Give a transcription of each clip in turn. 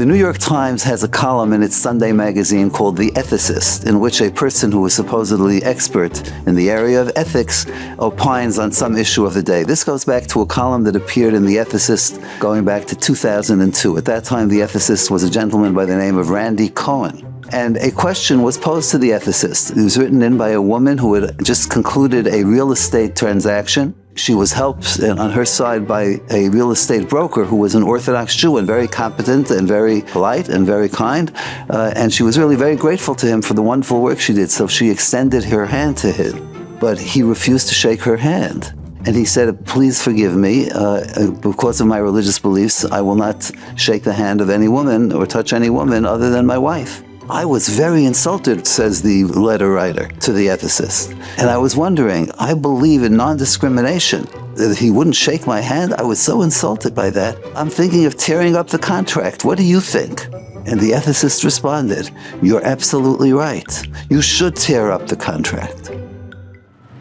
The New York Times has a column in its Sunday magazine called The Ethicist, in which a person who is supposedly expert in the area of ethics opines on some issue of the day. This goes back to a column that appeared in The Ethicist going back to 2002. At that time, The Ethicist was a gentleman by the name of Randy Cohen. And a question was posed to the ethicist. It was written in by a woman who had just concluded a real estate transaction. She was helped on her side by a real estate broker who was an Orthodox Jew and very competent and very polite and very kind. And she was really very grateful to him for the wonderful work she did. So she extended her hand to him, but he refused to shake her hand. And he said, please forgive me, because of my religious beliefs, I will not shake the hand of any woman or touch any woman other than my wife. I was very insulted, says the letter writer to the ethicist. And I was wondering, I believe in non-discrimination. That he wouldn't shake my hand, I was so insulted by that. I'm thinking of tearing up the contract. What do you think? And the ethicist responded, you're absolutely right. You should tear up the contract.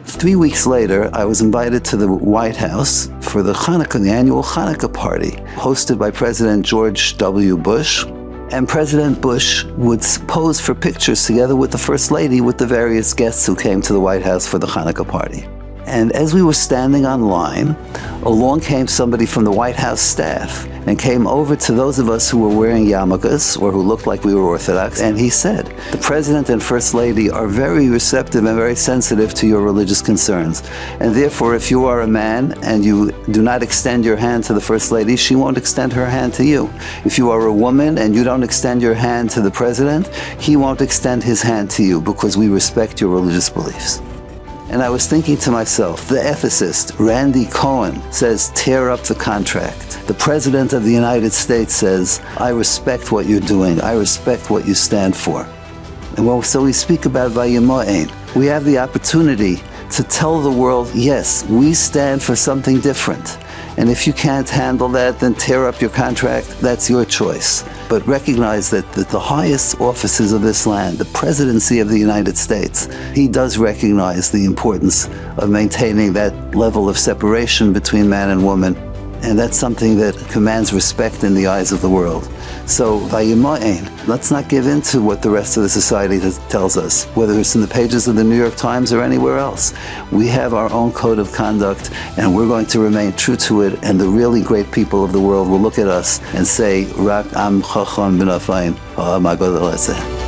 3 weeks later, I was invited to the White House for the annual Hanukkah party, hosted by President George W. Bush. And President Bush would pose for pictures together with the First Lady with the various guests who came to the White House for the Hanukkah party. And as we were standing on line, along came somebody from the White House staff and came over to those of us who were wearing yarmulkes or who looked like we were Orthodox, and he said, the President and First Lady are very receptive and very sensitive to your religious concerns. And therefore, if you are a man and you do not extend your hand to the First Lady, she won't extend her hand to you. If you are a woman and you don't extend your hand to the President, he won't extend his hand to you because we respect your religious beliefs. And I was thinking to myself, the ethicist, Randy Cohen, says, tear up the contract. The President of the United States says, I respect what you're doing. I respect what you stand for. And so we speak about Vayimaen. We have the opportunity to tell the world, yes, we stand for something different. And if you can't handle that, then tear up your contract. That's your choice. But recognize that the highest offices of this land, the Presidency of the United States, he does recognize the importance of maintaining that level of separation between man and woman. And that's something that commands respect in the eyes of the world. So, Vayimaen, let's not give in to what the rest of the society tells us, whether it's in the pages of the New York Times or anywhere else. We have our own code of conduct, and we're going to remain true to it, and the really great people of the world will look at us and say, Rak am chacham b'nafayim ha'am ha'gadol hazeh.